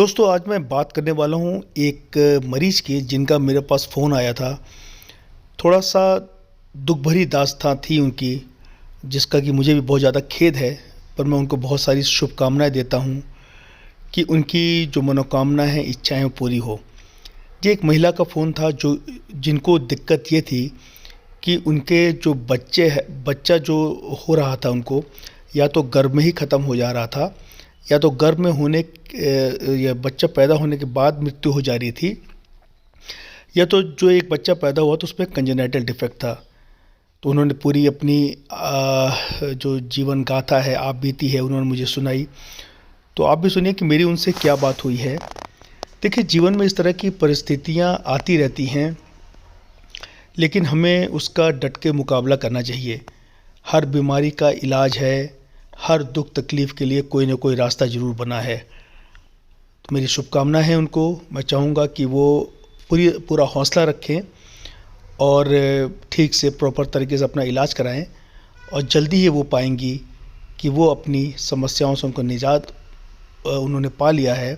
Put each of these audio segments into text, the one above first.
दोस्तों, आज मैं बात करने वाला हूँ एक मरीज़ की जिनका मेरे पास फ़ोन आया था। थोड़ा-सा दुःख भरी दास्तान थी उनकी, जिसका कि मुझे भी बहुत ज़्यादा खेद है, पर मैं उनको बहुत सारी शुभकामनाएँ देता हूँ कि उनकी जो मनोकामना है, इच्छाएँ वो पूरी हो। ये एक महिला का फ़ोन था जो जिनको दिक्कत ये थी कि उनके जो बच्चा जो हो रहा था उनको, या तो गर्भ में ही ख़त्म हो जा रहा था, या तो गर्भ में या बच्चा पैदा होने के बाद मृत्यु हो जा रही थी, या तो जो एक बच्चा पैदा हुआ तो उसमें कंजेनाइटल डिफेक्ट था। तो उन्होंने पूरी अपनी जो जीवन गाथा है, आप बीती है, उन्होंने मुझे सुनाई। तो आप भी सुनिए कि मेरी उनसे क्या बात हुई है। देखिए, जीवन में इस तरह की परिस्थितियाँ आती रहती हैं, लेकिन हमें उसका डट के मुकाबला करना चाहिए। हर बीमारी का इलाज है, हर दुख तकलीफ़ के लिए कोई ना कोई रास्ता ज़रूर बना है। तो मेरी शुभकामना है उनको। मैं चाहूँगा कि वो पूरा हौसला रखें और ठीक से प्रॉपर तरीके से अपना इलाज कराएं, और जल्दी ही वो पाएंगी कि वो अपनी समस्याओं से उनको निजात उन्होंने पा लिया है,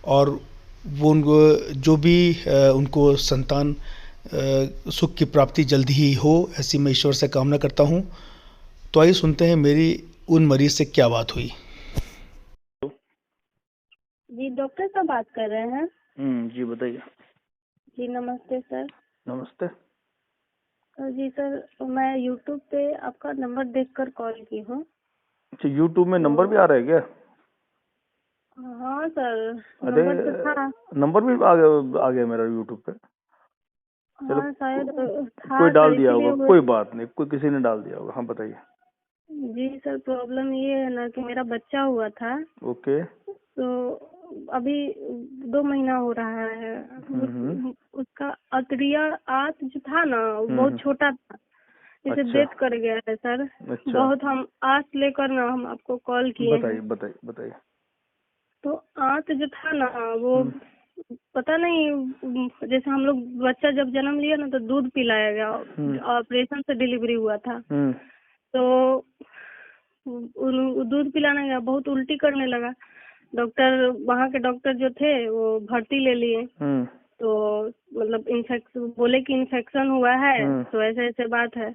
और वो उनको जो भी उनको संतान सुख की प्राप्ति जल्दी ही हो, ऐसी मैं ईश्वर से कामना करता हूँ। तो आइए सुनते हैं मेरी उन मरीज़ से क्या बात हुई। जी, डॉक्टर साहब बात कर रहे हैं। जी बताइए। जी नमस्ते सर। नमस्ते। जी सर, मैं यूट्यूब पे आपका नंबर देखकर कॉल की हूँ। अच्छा, यूट्यूब में नंबर भी आ रहा है क्या? हाँ सर, अरे, नंबर तो था। नंबर भी आ गया मेरा यूट्यूब पे। चलो, हाँ शायद कोई था सर, डाल दिया इसीलिए होगा, वो। कोई बात नहीं, कोई किसी ने डाल दिया होगा। हाँ बताइए। जी सर, प्रॉब्लम ये है ना कि मेरा बच्चा हुआ था, ओके। तो अभी 2 महीना हो रहा है। उसका अतरिया आंत जो था ना, वो बहुत छोटा था, जिसे अच्छा डेथ कर गया है सर। अच्छा, बहुत हम आस लेकर ना हम आपको कॉल किए बताइए हैं। बताइए बताइए। तो आंत जो था ना, वो पता नहीं, जैसे हम लोग बच्चा जब जन्म लिया ना तो दूध पिलाया गया, ऑपरेशन से डिलीवरी हुआ था। तो दूध पिलाने गया, बहुत उल्टी करने लगा। डॉक्टर, वहाँ के डॉक्टर जो थे वो भर्ती ले लिए। तो मतलब इन्फेक्शन बोले कि इन्फेक्शन हुआ है, तो ऐसे ऐसे बात है।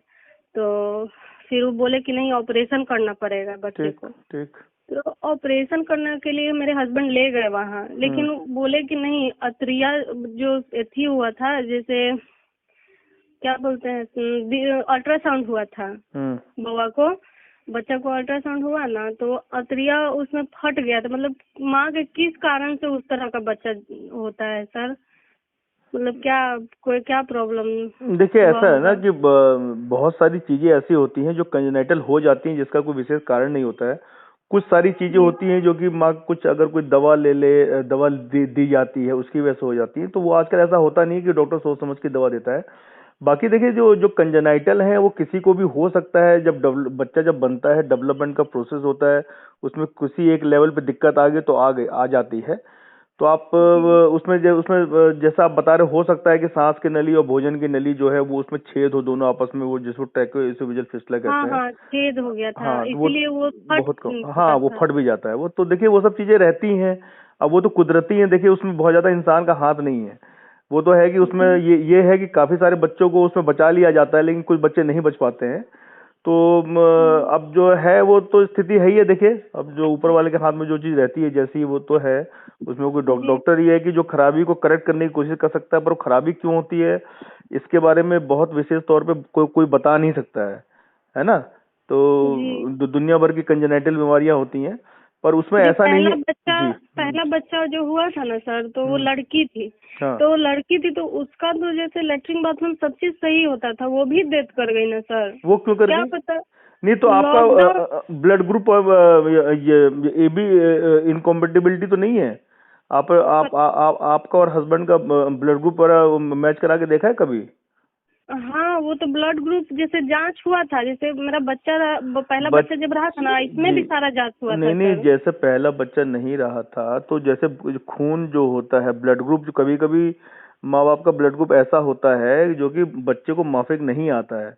तो फिर वो बोले कि नहीं, ऑपरेशन करना पड़ेगा बच्चे को। ठीक। तो ऑपरेशन करने के लिए मेरे हस्बैंड ले गए वहाँ, लेकिन वो बोले कि नहीं, अतरिया जो एथी हुआ था, जैसे क्या बोलते हैं, अल्ट्रासाउंड हुआ था बउआ को, बच्चा को अल्ट्रासाउंड हुआ ना, तो अतरिया उसमें फट गया था। मतलब माँ के किस कारण से उस तरह का बच्चा होता है सर? मतलब क्या प्रॉब्लम देखिए, हुआ ऐसा है ना होगा? कि बहुत सारी चीजें ऐसी होती हैं जो कंजेनाइटल हो जाती हैं, जिसका कोई विशेष कारण नहीं होता है। कुछ सारी चीजें जी होती हैं जो कि माँ कुछ अगर कोई दवा ले ले, दवा दी जाती है, उसकी वजह से हो जाती है। तो वो आजकल ऐसा होता नहीं है कि डॉक्टर सोच समझ के दवा देता है। बाकी देखिए, जो जो कंजेनाइटल है वो किसी को भी हो सकता है। जब बच्चा जब बनता है, डेवलपमेंट का प्रोसेस होता है, उसमें किसी एक लेवल पे दिक्कत आ गई तो आ जाती है। तो आप उसमें जैसा आप बता रहे, हो सकता है कि सांस की नली और भोजन की नली जो है वो उसमें छेद हो दोनों आपस में, वो जिसको ट्रैकोएसोफेजियल फिस्टुला हाँ कहते हैं। हाँ, छेद हो गया था, हाँ, तो वो इसीलिए वो फट बहुत कम, हाँ, चुका वो था। फट भी जाता है। वो तो देखिए, वो सब चीजें रहती हैं। अब वो तो कुदरती हैं। देखिए, उसमें बहुत ज्यादा इंसान का हाथ नहीं है। वो तो है कि उसमें जी ये है कि काफी सारे बच्चों को उसमें बचा लिया जाता है, लेकिन कुछ बच्चे नहीं बच पाते हैं। तो अब जो है वो तो स्थिति है ही है। देखिए, अब जो ऊपर वाले के हाथ में जो चीज रहती है जैसी, वो तो है। उसमें कोई जी डॉक्टर ये है कि जो खराबी को करेक्ट करने की कोशिश कर सकता है, पर वो खराबी क्यों होती है इसके बारे में बहुत विशेष तौर पे कोई बता नहीं सकता है ना। तो जी। दुनिया भर की कंजेनाइटल बीमारियां होती हैं, पर उसमें जो ऐसा नहीं है। जी। पहला बच्चा जो हुआ था ना सर, तो वो हम्म, लड़की थी। हाँ। तो वो लड़की थी, तो उसका तो जैसे लेटरिन बाथरूम सब चीज सही होता था, वो भी डेथ कर गई ना सर। वो क्यों कर क्या गई? पता। नहीं तो आपका लॉकडाउन। ब्लड ग्रुप ये ए बी इनकॉम्पेटिबिलिटी तो नहीं है? आपका और हस्बैंड का ब्लड ग्रुप मैच करा के देखा है कभी? हाँ, वो तो ब्लड ग्रुप जैसे जांच हुआ था, जैसे मेरा पहला बच बच्चा जब रहा था ना, इसमें जी, भी सारा जांच हुआ था नहीं नहीं, सर। जैसे पहला बच्चा नहीं रहा था तो जैसे खून जो होता है, ब्लड ग्रुप, जो कभी कभी माँ बाप का ब्लड ग्रुप ऐसा होता है जो कि बच्चे को माफिक नहीं आता है,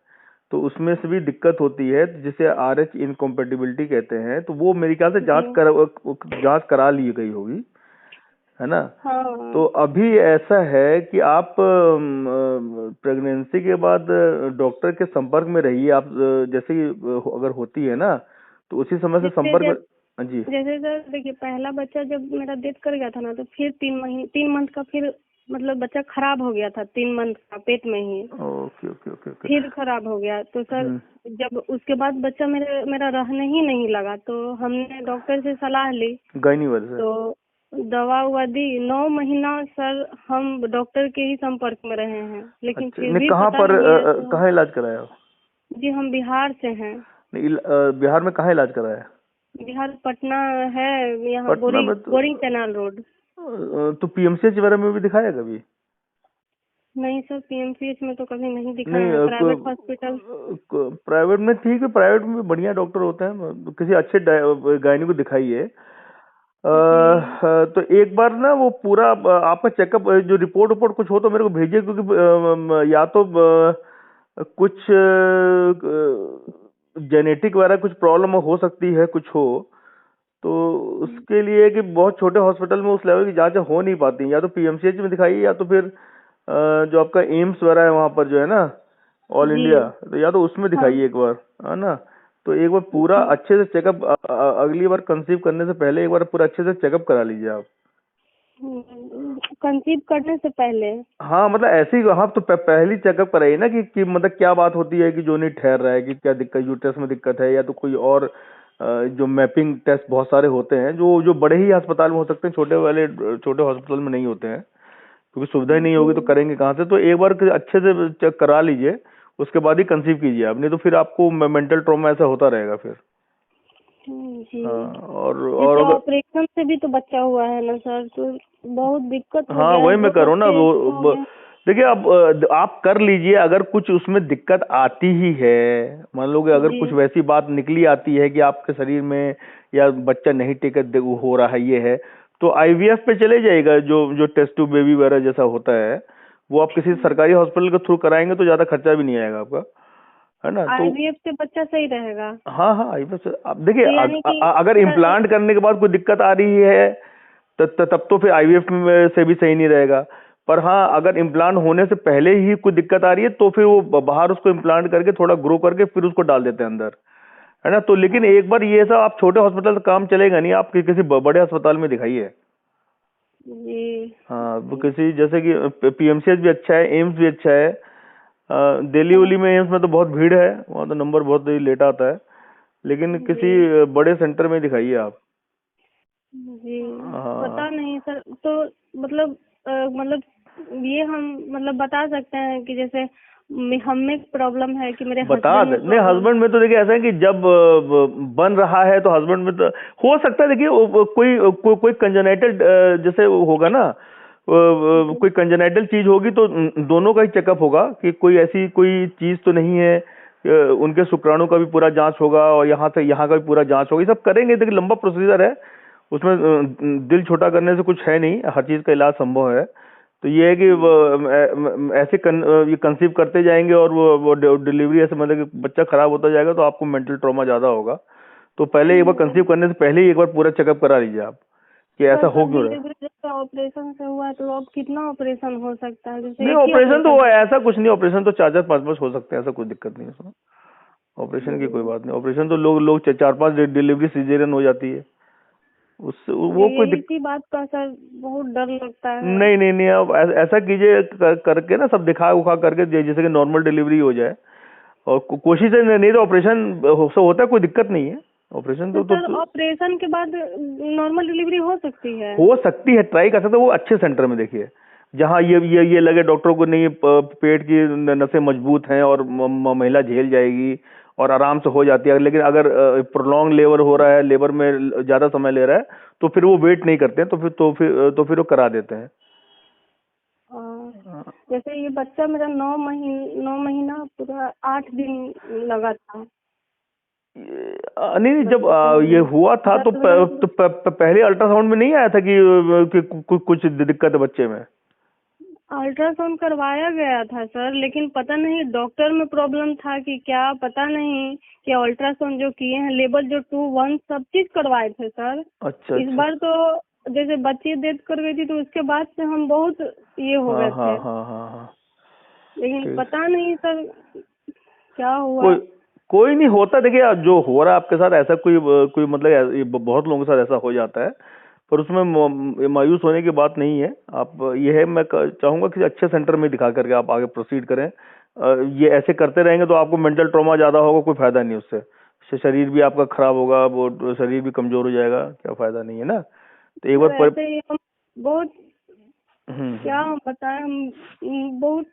तो उसमें से भी दिक्कत होती है, जिसे RH इनकॉम्पेटिबिलिटी कहते हैं। तो वो मेरे ख्याल से जी जांच करा ली गई होगी। है ना। हाँ। तो अभी ऐसा है कि आप प्रेगनेंसी के बाद डॉक्टर के संपर्क में रहिए। आप जैसे ही अगर होती है ना तो उसी समय से जैसे संपर्क में। हाँ जी। जैसे सर देखिए, पहला बच्चा जब मेरा डेथ कर गया था ना, तो फिर 3 मंथ का फिर मतलब बच्चा खराब हो गया था, 3 मंथ का पेट में ही ओके ओके ओके ओके। फिर खराब हो गया। तो सर हम्म, जब उसके बाद बच्चा मेरा रहने ही नहीं लगा, तो हमने डॉक्टर से सलाह ली, गायनी वाले से। तो दवा उवा दी। 9 महीना सर हम डॉक्टर के ही संपर्क में रहे हैं, लेकिन अच्छा, फिर नहीं भी कहाँ पता पर नहीं है। तो कहाँ इलाज कराया आप? जी, हम बिहार से हैं। नहीं बिहार में कहाँ इलाज कराया? बिहार पटना है, यहाँ पटना में बोरिंग कैनाल रोड। तो पीएमसीएच वगैरह में भी दिखाया कभी? नहीं सर, पीएमसीएच में तो कभी नहीं दिखाया है, नहीं प्राइवेट हॉस्पिटल। प्राइवेट में ठीक है, प्राइवेट में भी बढ़िया डॉक्टर होते हैं, किसी अच्छे गायनी को दिखाइए। जी तो एक बार ना वो पूरा आपका चेकअप जो रिपोर्ट वोपोर्ट कुछ हो तो मेरे को भेजिए, क्योंकि या तो कुछ जेनेटिक वगैरह कुछ प्रॉब्लम हो सकती है, कुछ हो तो उसके लिए कि बहुत छोटे हॉस्पिटल में उस लेवल की जांच हो नहीं पाती। या तो पीएमसीएच में दिखाइए, या तो फिर जो आपका एम्स वगैरह है वहाँ पर जो है ना, ऑल जी। इंडिया, तो या तो उसमें हाँ दिखाइए एक बार, है ना। तो एक बार पूरा जी। अच्छे से चेकअप, अगली बार कंसीव करने से पहले एक बार पूरा अच्छे से चेकअप करा लीजिए आप। कंसीव करने से पहले। हाँ मतलब ऐसे ही, हाँ तो पहली चेकअप कराइए ना कि मतलब क्या बात होती है कि जो नहीं ठहर रहा है, कि क्या दिक्कत, यूट्रस में दिक्कत है, या तो कोई और जो मैपिंग टेस्ट बहुत सारे होते हैं जो जो बड़े ही अस्पताल में हो सकते हैं, छोटे हॉस्पिटल में नहीं होते हैं, क्योंकि सुविधा ही नहीं होगी तो जी करेंगे कहाँ से। तो एक बार अच्छे से चेक करा लीजिए, उसके बाद ही कंसीव कीजिए आप, नहीं तो फिर आपको मेंटल ट्रॉमा ऐसा होता रहेगा फिर। जी। हाँ, और जैसे अगर, ऑपरेशन से भी तो बच्चा हुआ है ना सर, तो बहुत दिक्कत हो हाँ गया है, वही मैं 2 कर रहा हूँ ना बच्चे वो हो गए। देखिए आप कर लीजिए। अगर कुछ उसमें दिक्कत आती ही है, मान लो कि अगर जी कुछ वैसी बात निकली आती है कि आपके शरीर में या बच्चा नहीं टिकट हो रहा है, ये है, तो आईवीएफ पे चले जाएगा। जो जो टेस्ट टू बेबी वगैरह जैसा होता है वो आप किसी सरकारी हॉस्पिटल के थ्रू कराएंगे तो ज्यादा खर्चा भी नहीं आएगा आपका, है ना। तो आईवीएफ से बच्चा सही रहेगा। हाँ हाँ आईवीएफ से आप देखिए, तो यानी कि अगर सर। इम्प्लांट करने के बाद कोई दिक्कत आ रही है तब तो फिर आईवीएफ से भी सही नहीं रहेगा। पर हाँ, अगर इम्प्लांट होने से पहले ही कोई दिक्कत आ रही है तो फिर वो बाहर उसको इम्प्लांट करके थोड़ा ग्रो करके फिर उसको डाल देते हैं अंदर, है ना। तो लेकिन एक बार ये सब आप छोटे हॉस्पिटल से काम चलेगा नहीं, आप किसी बड़े अस्पताल में दिखाइए। जी हाँ वो किसी जैसे कि पीएमसीएच भी अच्छा है, एम्स भी अच्छा है। दिल्ली उली में एम्स में तो बहुत भीड़ है, वहाँ तो नंबर बहुत ही लेट आता है, लेकिन जी किसी बड़े सेंटर में दिखाइए आप। जी। पता हाँ नहीं सर, तो मतलब ये हम मतलब बता सकते हैं कि जैसे हम में प्रॉब्लम है कि मेरे बता हस्बैंड दे, में नहीं प्रॉब्लम हस्बैंड है। में तो देखिए ऐसा है कि जब बन रहा है तो हस्बैंड में तो हो सकता है। देखिए कोई कंजेनाइटल जैसे वो होगा ना, जी कोई कंजेनाइटल चीज होगी तो दोनों का ही चेकअप होगा कि कोई ऐसी कोई चीज तो नहीं है। उनके शुक्राणु का भी पूरा जांच होगा और यहाँ से यहाँ का भी पूरा जांच होगा, ये सब करेंगे। देखिए लंबा प्रोसीजर है उसमें, दिल छोटा करने से कुछ है नहीं, हर चीज का इलाज संभव है। तो ये है कि ऐसे ये कंसीव करते जाएंगे और वो डिलीवरी ऐसे मतलब कि बच्चा खराब होता जाएगा तो आपको मेंटल ट्रॉमा ज्यादा होगा। तो पहले एक बार कंसीव करने से पहले ही एक बार पूरा चेकअप करा लीजिए आप कि ऐसा सर, हो तब क्यों रहा है। डिलीवरी जैसे ऑपरेशन से हुआ है, तो अब कितना ऑपरेशन हो सकता है? जैसे नहीं एक ही ऑपरेशन तो ऑपरेशन है। ऐसा कुछ नहीं, ऑपरेशन तो 4-4 5-5 हो सकते हैं, ऐसा कोई दिक्कत नहीं है उसमें। ऑपरेशन की कोई बात नहीं, ऑपरेशन तो लोग 4-5 डिलीवरी सिजेरियन हो जाती है, उससे वो कोई यही सी बात का सर बहुत डर लगता है। नहीं नहीं नहीं। आप ऐसा कीजिए करके ना सब दिखा उखा करके जैसे कि नॉर्मल डिलीवरी हो जाए, और कोशिश है, नहीं तो ऑपरेशन होता है, कोई दिक्कत नहीं है। ऑपरेशन तो सर तो ऑपरेशन के बाद नॉर्मल डिलीवरी हो सकती है? हो सकती है, ट्राई कर सकते हैं। वो अच्छे सेंटर में देखिए जहाँ ये लगे डॉक्टरों को नहीं पेट की नसें मजबूत हैं और महिला झेल जाएगी और आराम से हो जाती है। लेकिन अगर प्रोलॉन्ग लेबर हो रहा है, लेबर में ज्यादा समय ले रहा है, तो फिर वो वेट नहीं करते हैं, तो फिर वो करा देते हैं। जैसे ये बच्चा मेरा 9 महीना पूरा 8 दिन लगा था नहीं नहीं, जब बच्चे को ये होने में। हुआ था तो, 10 पहले अल्ट्रासाउंड में नहीं आया था कि कुछ दिक्कत है बच्चे में? अल्ट्रासाउंड करवाया गया था सर, लेकिन पता नहीं डॉक्टर में प्रॉब्लम था कि क्या, पता नहीं कि अल्ट्रासाउंड जो किए हैं, लेवल जो 2, 1 सब चीज करवाए थे सर। अच्छा इस अच्छा। बार तो जैसे बच्ची डेथ कर गई थी तो उसके बाद से हम बहुत ये हो गए हाँ थे, हाँ हाँ हाँ। लेकिन ठीक। पता नहीं सर क्या हुआ। कोई कोई नहीं होता, देखिए जो हो रहा है आपके साथ ऐसा कोई मतलब ये बहुत लोगों के साथ ऐसा हो जाता है, पर उसमें मायूस होने की बात नहीं है। आप ये है, मैं चाहूंगा कि अच्छे सेंटर में दिखा करके आप आगे प्रोसीड करें। ये ऐसे करते रहेंगे तो आपको मेंटल ट्रॉमा ज्यादा होगा, कोई फायदा नहीं उससे। शरीर भी आपका खराब होगा, वो शरीर भी कमजोर हो जाएगा, क्या फायदा नहीं है ना। तो एक बार सर ऐसे ही हम बहुत, क्या हम्म। हम बताएं, हम बहुत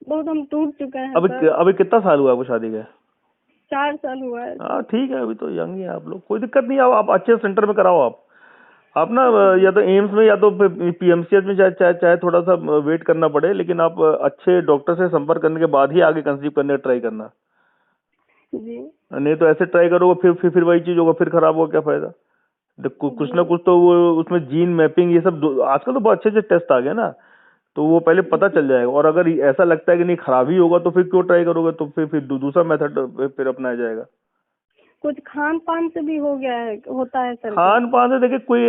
बहुत हम टूट चुके हैं अभी सर। अभी कितना साल हुआ आपको शादी के? 4 साल हुआ है। हाँ ठीक है, अभी तो यंग ही है आप लोग, कोई दिक्कत नहीं है। आप अच्छे सेंटर में कराओ। आप ना या तो एम्स में या तो पीएमसीएच में, चाहे चाहे चाहे थोड़ा सा वेट करना पड़े, लेकिन आप अच्छे डॉक्टर से संपर्क करने के बाद ही आगे कंसीव करने का ट्राई करना। जी नहीं तो ऐसे ट्राई करोगे फिर वही चीज होगा, फिर खराब होगा, क्या फायदा। कुछ ना जी कुछ तो वो उसमें जीन मैपिंग ये सब आजकल तो बहुत अच्छे अच्छे टेस्ट आ गए ना, तो वो पहले पता चल जाएगा। और अगर ऐसा लगता है कि नहीं खराब ही होगा तो फिर क्यों ट्राई करोगे, तो फिर दूसरा मेथड फिर अपनाया जाएगा। कुछ खान पान से भी हो गया है, होता है सर क्या? खान पान से देखिए, कोई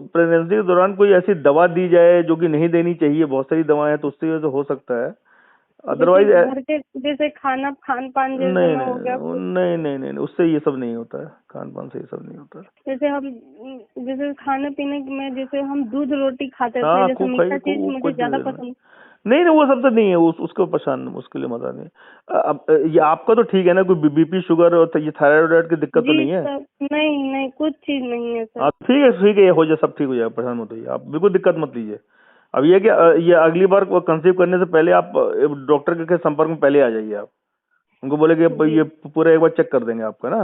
प्रेगनेंसी के दौरान कोई ऐसी दवा दी जाए जो कि नहीं देनी चाहिए, बहुत सारी दवाएं हैं, तो उससे तो हो सकता है। जैसे अदरवाइज घर के जैसे खान पान जैसे नहीं में हो गया नहीं कुछ, नहीं नहीं नहीं नहीं, उससे ये सब नहीं होता है, खान पान से ये सब नहीं होता है। जैसे हम जैसे खाने पीने में जैसे हम दूध रोटी खाते थे, हाँ जैसे खूब मीठा खाइए, चीज मुझे कुछ ज्यादा पसंद। नहीं नहीं, वो सब तो नहीं है, उसको परेशान, उसके लिए मजा नहीं। अब ये आपका तो ठीक है ना, कोई बीपी शुगर और ये थायराइड की दिक्कत तो जी नहीं है? सर, नहीं नहीं कुछ चीज नहीं है सर। हाँ ठीक है, ये हो जाए, सब ठीक हो जाएगा, परेशान मत होइए आप, बिल्कुल दिक्कत मत लीजिए। अब ये है कि ये अगली बार कंसीव करने से पहले आप डॉक्टर के संपर्क में पहले आ जाइए आप। उनको बोले कि अब ये जी पूरा एक बार चेक कर देंगे आपका ना।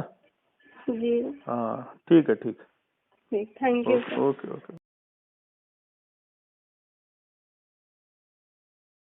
जी हाँ ठीक है, ठीक। ठीक, thank you okay sir. Okay okay.